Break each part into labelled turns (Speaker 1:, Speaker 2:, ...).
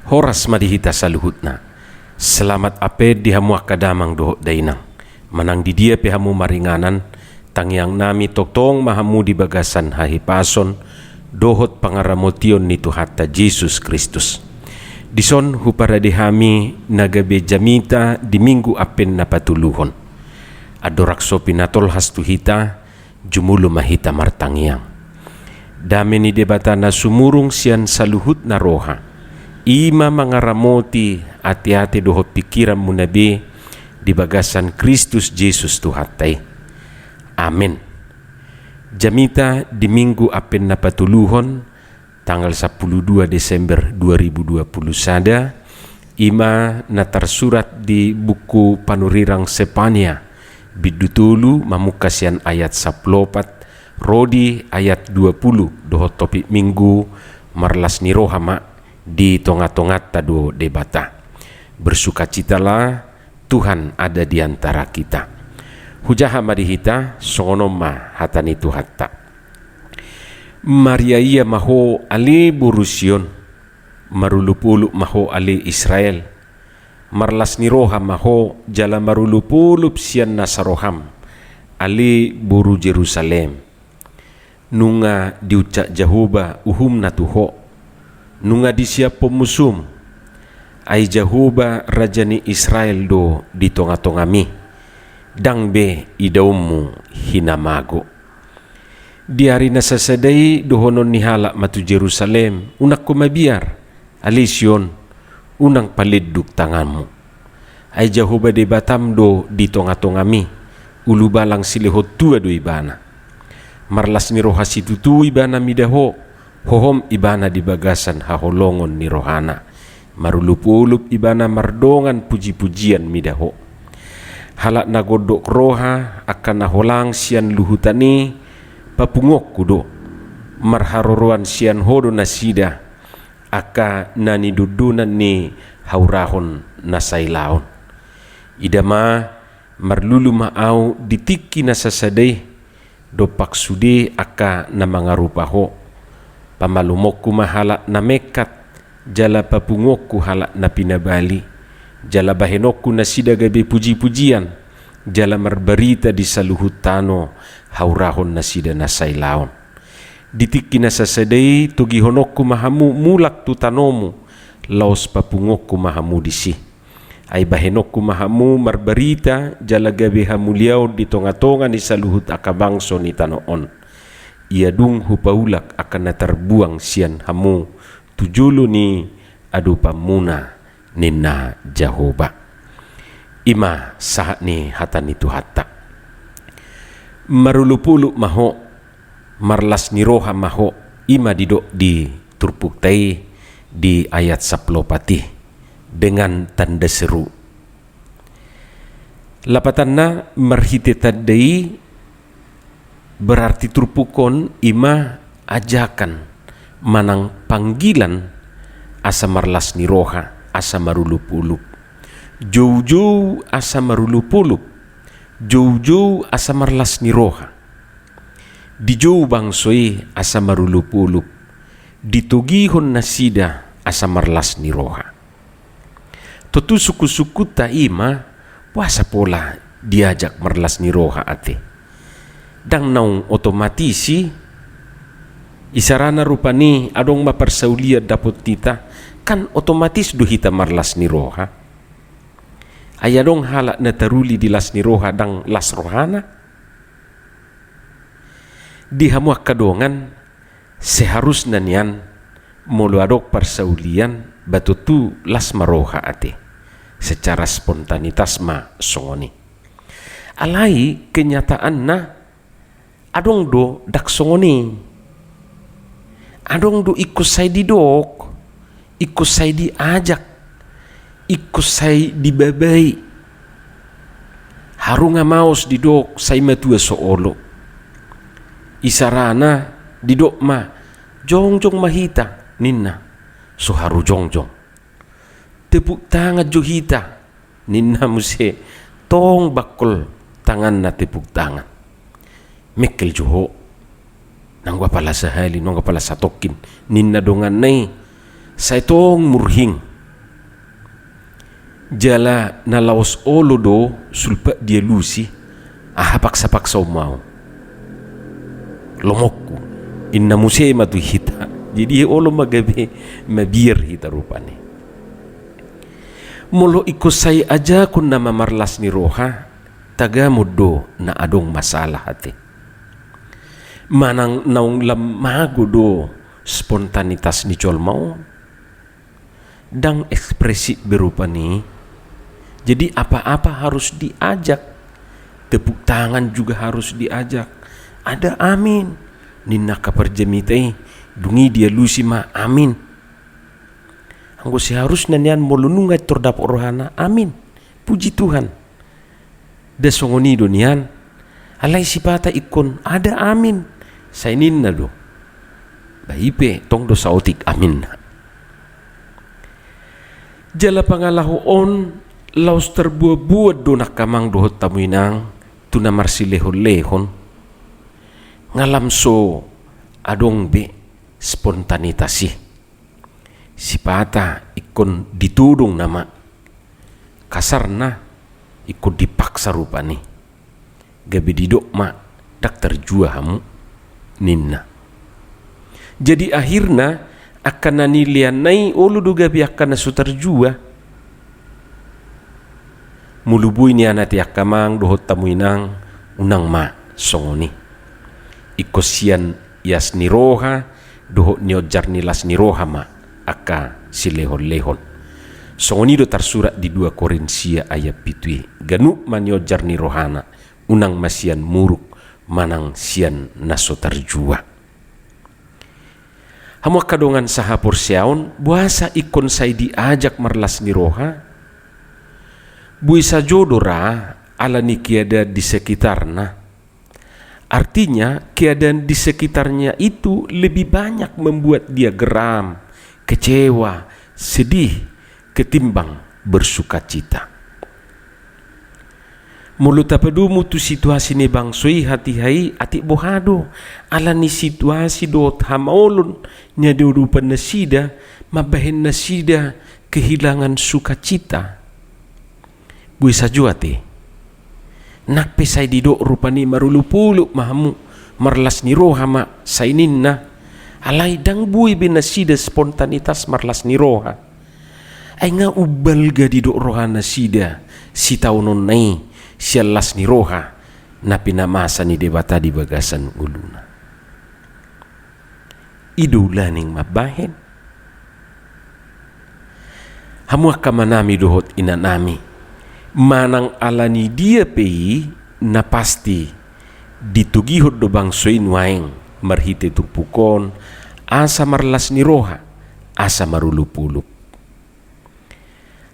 Speaker 1: horas madihita sa luhutna. Selamat aped di hamu akadamang dohot dainang. Manang di dia pe hamu maringanan, tangyang nami toktong mahamu di bagasan hahipason, dohot pangaramotion ni Tuhata Jesus Kristus. Dison hupara di hami nagabe jamita di minggu apen na patuluhon. Adorakso pinatol hastuhita, jumulu mahita martangyang. Dami ni debata na sumurung siyan sa luhut na roha. Ima mangaramoti ati-ati dohot pikiran mo nabi di bagasan Kristus Jesus Tuhatay. Amen. Jamita di minggu apen na patuluhon tanggal 12 Desember 2021 ima na tersurat di buku Panurirang Sepania bidutulu mamukasian ayat 14 Rodi ayat 20 dohot topik minggu marlas ni rohama di tongat-tongat tado debata. Bersukacitalah, Tuhan ada di antara kita. Hujaha madihita sonoma hatani Tuhatta. Maria ia maho ali burusion, marulupuluk maho ali Israel. Marlas ni roha maho jala marulupulup sian nasaroham ali buru Jerusalem. Nunga diucak Jahuba uhum natuho. Nunga disiap pemusum ai Jahuba rajani Israel do di tonga-tongami dang be idaumu hinamago. Di hari nasasadai dohonon ni halak matu Jerusalem unak kumabiar alision unang paliduk tanganmu ai Jahuba de batam do di tonga-tongami ulu balang silihot tua do ibana marlas ni roha situtu ibana midaho hohom ibana di bagasan haholongon ni rohana marulup-ulup ibana mardongan puji-pujian midaho halak nagodok roha akan naholang sian luhutani papungok kudo marharoroan sian hodo nasida aka nani dudunan ni haurahon nasailaon idama marlulu maau ditiki nasasadai dopak sude aka namangarupaho pamalumokku mahala na mekat jala papungokku halak na pinabali jala bahenokku na sidagabe puji-pujian jala marbarita di saluhut tano haurahon na sida na sailaon ditiki na sasadai tugihonokku mahamu mulak tu tanomu laos papungokku mahamu disi ay bahenokku mahamu marbarita jala gabe hamuliao di tonga-tonga ni saluhut akabangso ni tanoon ia dung hupaulak akan natarbuang sian hamu tujulu ni adu pamuna nina Jahoba ima sahat ni hatani Tuhatta marulupuluk maho marlas ni roha maho ima didok di turpuktai di ayat 10 dengan tanda seru lapatanna marhite tadai berarti turpukon ima ajakan manang panggilan asa marlas ni roha asa marulup-ulup jauh-jauh asa marulup-ulup jauh-jauh asa marlas ni roha di jauh bangsoi asa marulup-ulup ditugihon nasida asa marlas ni roha totu suku-suku ta ima puasa pola diajak marlas ni roha ate dang naung otomatisi isarana rupani adong maparsaulia dapot tita kan otomatis duhita marlas ni roha ayadong halak na taruli di las ni roha dang las rohana di hamuak kadongan seharusnya nian mulu adok parsaulian batutu las maroha ate secara spontanitas ma songoni alai kenyataan na adong do dak songoni adong do ikusai didok ikusai diajak ikusai dibabai harunga maos didok sai matua soolo isarana didok ma jongjong mahita ninna so haru jongjong tepuk tangan johita ninna muse tong bakul tangan na tepuk tangan mekel joho nang pala sahali nang pala satokin ninna dongan nay sa itong murhing Jala na laos olo do sulpa dia lusi paksa-paksa mau lomokku inna musema tu hita, jadi olo magabe mabir hita rupane molo ikut saya aja kun nama marlas ni roha taga mudo na adong masalah hati manang naung lamago do spontanitas ni col mau dang ekspresi berupa ni. Jadi apa-apa harus diajak, tepuk tangan juga harus diajak. Ada amin, ninna kaperjemite, dungi dia lusi ma amin. Anggo seharusnya nian molunungai tordap rohana amin, puji Tuhan. Desongoni donian, alai sipata ikon ada amin, sainin na do. Baipe tong do sautik amin. Jala pangalahu on laos terbuat-buat do nakamang dohot tamuinang tuna marsi lehon-lehon ngalam so adong be spontanitasi sipata ikon ditudung nama kasarna ikon dipaksa rupani gabi didok ma dak terjua hamu ninna jadi akhirna akan nanilian nai ulu do gabi akan nasu terjua mulubui ni anati akamang dohot tamuinang unang ma songoni ikosian yas niroha dohot niojar nilas niroha ma aka silehon-lehon songoni do tersurat di 2 Korinsia ayat pitui ganu maniojar nirohana unang masian muruk manang sian naso terjua hamu kadongan sahapur siaon buasa ikon say diajak marlas niroha buisa jodora ala ni kiada di sekitarna. Artinya keadaan di sekitarnya itu lebih banyak membuat dia geram, kecewa, sedih ketimbang bersukacita. Mulut tapadumu tu situasi ni bangsoi hati hai ati bohado ala ni situasi dot hamaolon nya diurupan nasida mabahen nasida kehilangan sukacita. Buisa juate nak pesai didok rupani marulu-puluk mahamu marlas ni roha ma saininna alai dang bui binasida spontanitas marlas ni roha ay nga ubal ga didok roha nasida si taunon nai sialas ni roha na pinamasa ni debata di bagasan uluna idulaning mabahen hamu akamanami dohot inanami manang alani dia pei na pasti ditugihot do bangsoin waeng marhite tupukon asa marlas ni roha asa marulupulup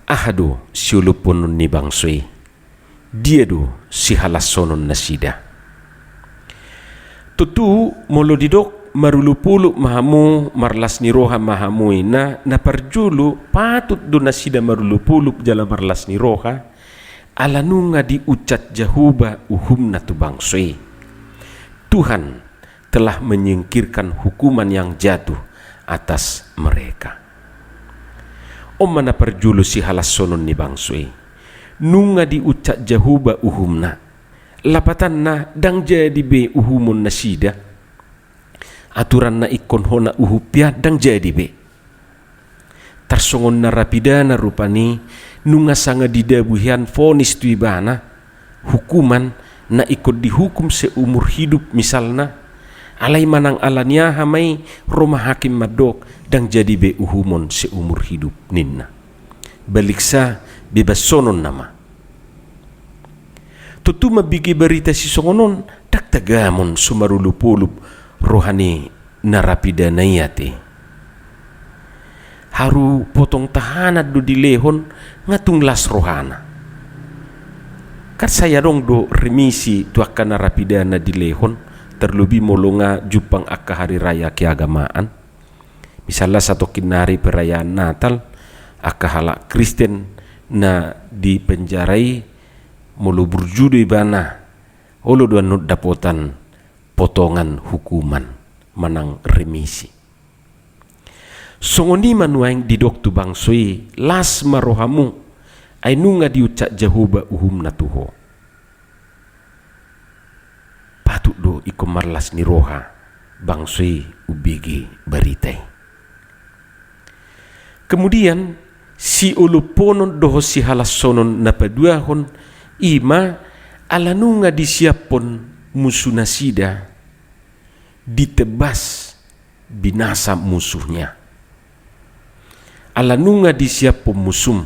Speaker 1: ahado siulupunon ni bangsoi dia do si halasonon nasida tutu molo didok marulupulup mahamu marlas ni roha mahamu ina na parjulu patut do nasida marulupulup jala marlas ni roha alanunga diucat jahuba uhum na tu bangsoi Tuhan telah menyingkirkan hukuman yang jatuh atas mereka. Mana perjulu si halasonon ni bangsoi nunga diucat jahuba uhumna lapatan na dang jadi be uhumun nasida aturan na ikon hona uhupya dang jadi be tarsongon na rapidana rupani nunga sanga didabuhian fonis tuibana hukuman na ikut dihukum seumur hidup misalna alai manang alania hamai rumah hakim madok dang jadi be uhumon seumur hidup ninna baliksa bebas sonon nama tutu mabigi berita si songonon tak tagamon sumarulupulup rohani narapidana yate haru potong tahanat do dilehon ngatung las rohana kat saya dong do remisi tu akan narapidana dilehon terlebih molonga jupang akka hari raya keagamaan misalnya satu kinari perayaan Natal akka halak Kristen na dipenjarai mulu burjudu ibana olo dua nut dapotan potongan hukuman manang remisi songoni manuang didok tu bangsoi las marohamu ay nunga diucak Jehovah uhum na tuho. Patut do iko marlas ni roha bangsui ubigi baritay. Kemudian si uluponon doho si halasonon na paduahon ima alanunga disiapon musuh nasida ditebas binasa musuhnya. Alanunga disiapon musum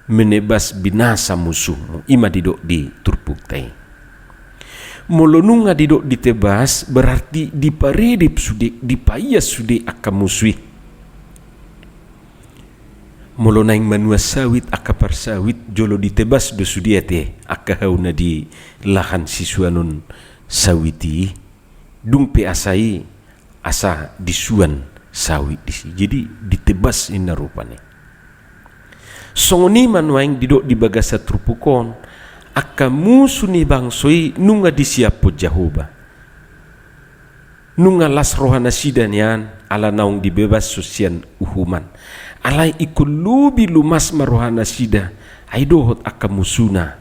Speaker 1: menebas binasa musuhmu ima didok di turpuktai. Molonunga didok ditebas berarti diparedip sude dipayas sude aka musuhi. Molonaing manua sawit aka parsawit jolo ditebas do sudiate aka hauna di lahan sisuanon sawiti dung pe asai asa disuan sawit disi. Jadi ditebas ina rupane. Songoni manuaing didok di bagasa trupukon aka musuh ni bangsoi nunga disiapo Jehovah. Nunga las rohana sidanian ala naung dibebas sosian uhuman. Alai ikulubi lumas marohana sida ay dohot aka musuna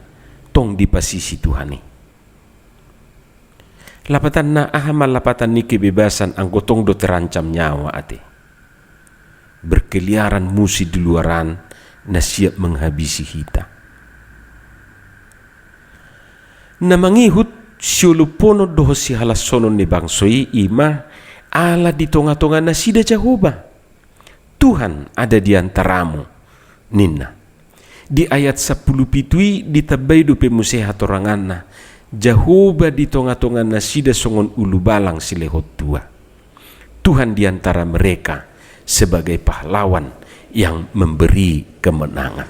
Speaker 1: tong di pasisi Tuhani. Lapatan na ahamal lapatan ni kebebasan ang gotong do terancam nyawa ate. Berkeliaran musi di luaran na siap menghabisi kita. Na mangihut siulupono doho si halasonon ni bangsoi ima ala di tonga-tonga na sida Jehovah. Tuhan ada di antaramu ninna. Di ayat 10 pitui ditabay do pemusehat oranganna Jehovah di tonga-tonga na sida songon ulu balang silehot tua. Tuhan di antara mereka sebagai pahlawan yang memberi kemenangan.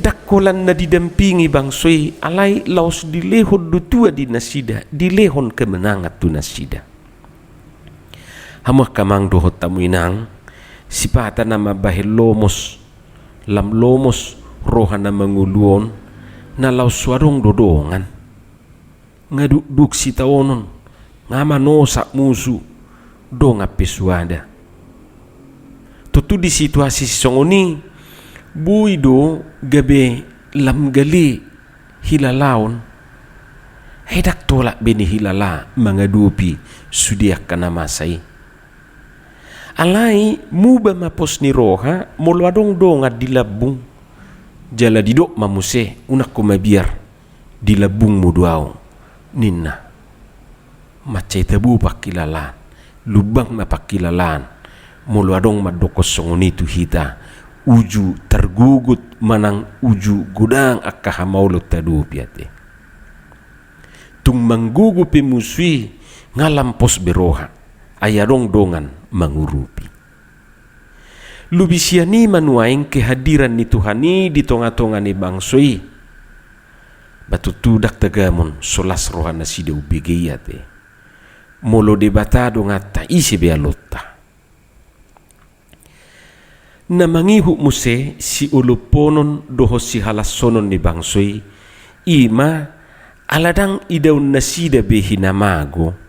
Speaker 1: Dakolan na didampingi bangsoi alai laos dilehon do tua di nasida dilehon kemenangan tu nasida. Hamah kamang dohot tamuinang sipata nama bahil lomos lam lomos rohana manguluon na laos suarong dodongan ngaduk si taonon ngamano sak musu donga pesuada. Tutu di situasi songoni buido gabe lam gali hilalaon hedak tolak beni hilala mangadupi sudiak kana masai. Alai muba mapos ni roha molwadong donga dilabung jala didok mamuse unak kumabiar dilabung muduaw ninna macay tabu pakilalan lubang mapakilalan molwadong madokos songonitu hita uju tergugut manang uju gudang akahamaulo tadupiate tung manggugupi musui ngalampos beroha ayadong dongan mangurupi. Lubisiani manuaing kehadiran ni Tuhani di tonga-tonga ni bangsoi. Batutudak tagamon solas rohana sida ubegeyate. Molo debatado ngata isi bealotta. Namangihu muse si uluponon doho si halasonon ni bangsoi. Ima aladang idaun nasida behinamago.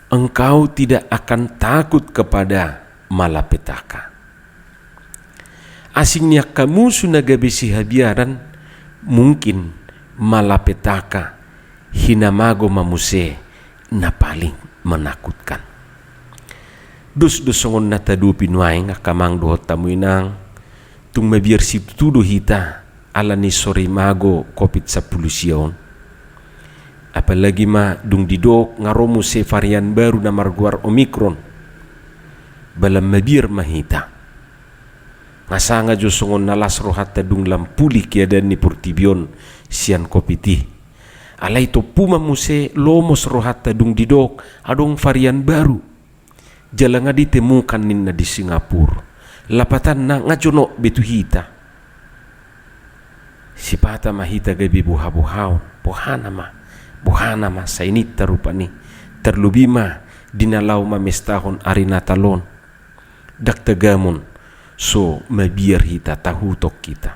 Speaker 1: Engkau tidak akan takut kepada malapetaka. Asingnya kamu sunagabisi habiaran mungkin malapetaka hinamago mamuse na paling menakutkan. Dus-dusongon na tadu pinuaing akamang dohot tamuinang tung mabiar si tudo hita ala ni sore mago COVID-10 siyon. Apalagi ma dung didok ngaromu se varian baru na marguar Omicron balam mabir mahita ngasanga jo songon nalas rohata dung lampuli kiadan ni purtibion sian kopiti alai to puma muse lomos rohata dung didok adong varian baru jalanga ditemukan ninna di Singapura lapatan na ngajono betu hita sipata mahita gabi buha-buhaw buhana ma sainit tarupani terlubima dinalau mamestahon ari natalon dak tagamon so mabiar hita tahu tok kita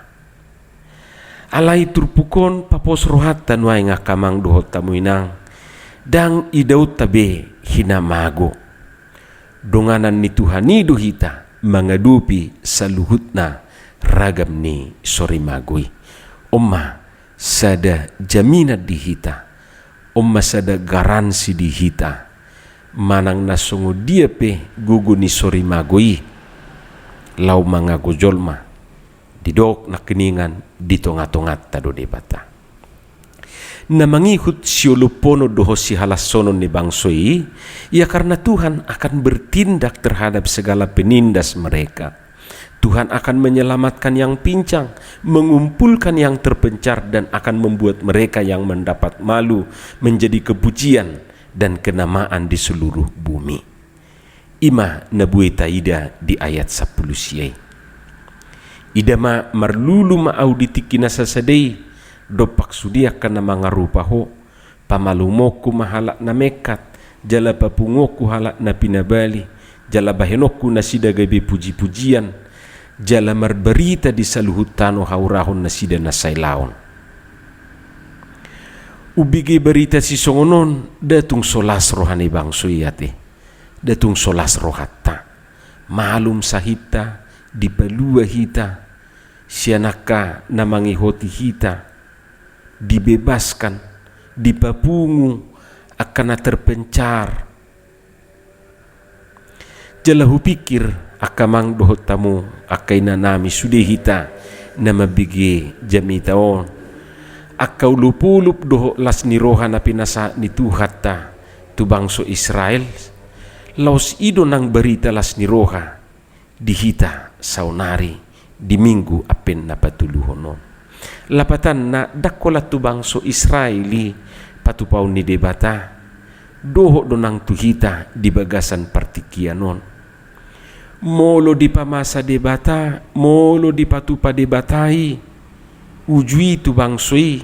Speaker 1: alai turpukon papos rohat tanuay nga kamang dohot tamuinang dang idaw tabe hinamago donganan ni Tuhani do hita mangadupi sa luhut na ragam ni sorimagui. Omma sada jaminat di hita, omma sada garansi di hita, manang nasungu dia pe gugu ni sorimagui, lau mangago jolma, didok na keningan ditongat-tongat tado debata. Na mangikut siolopono doho si halasonon ni bangsoi, ya karena Tuhan akan bertindak terhadap segala penindas mereka. Tuhan akan menyelamatkan yang pincang, mengumpulkan yang terpencar, dan akan membuat mereka yang mendapat malu menjadi kepujian dan kenamaan di seluruh bumi. Ima nabue taida di ayat 10 siai. Ida ma marlulu ma auditi kinasa sadei, dopak sudia kana mangarupaho, pamalumoku mahalak na mekat, jala papungoku halak na pinabali, jala bahenoku na sida gabi puji-pujian, jala marberita di saluhut tano haurahon na sida na sailaon. Ubigi berita si songonon datung solas rohani bangsoi ate, datung solas rohatta, malum sahita, dipalua hita, sianaka namangihoti hita, dibebaskan, dipapungu, akan terpencar. Jalahu pikir akamang dohot tamu akai nanami sudah hita nama bigi jamitaon akau lupulup doho las niroha na pinasa ni Tuhatta tu bangso Israel laos ido nang berita las niroha di hita saunari di minggu apen na patuluhonon lapatan na dakola tu bangso Israeli patupau ni debata doho donang tu hita di bagasan partikianon. Molo di pamasa debata, molo di patupa debatai, ujui tu bangsoi,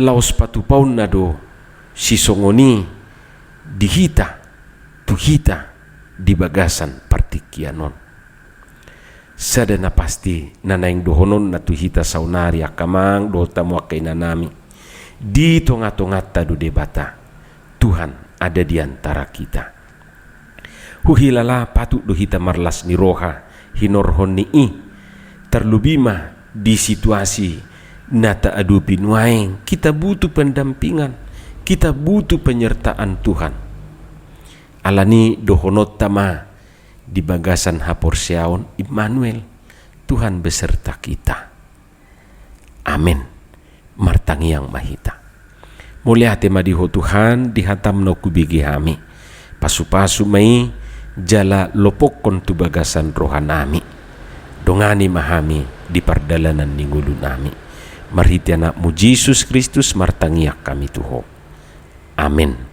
Speaker 1: laos patupaun na do, si songoni, di hita, tu hita, di bagasan partikianon. Sada na pasti, nanaing dohonon na tu hita saunari akamang do tamu akay nanami. Di tonga-tongat tadu debata, Tuhan ada di antara kita. Huhilala patut do hita marlas ni roha hinorhon ni terlubima di situasi nata adu pinuaing kita butuh pendampingan, kita butuh penyertaan Tuhan. Alani dohonot tama di bagasan haporseaon Immanuel, Tuhan beserta kita. Amin. Martangi yang mahita. Mulia tema diho Tuhan dihatam no kubigi hami. Pasu-pasu mai jala lopokon tu bagasan rohanami dongani mahami di pardalanan ningulu nami marhiti anakmu Yesus Kristus martangiak kami tuho. Amin.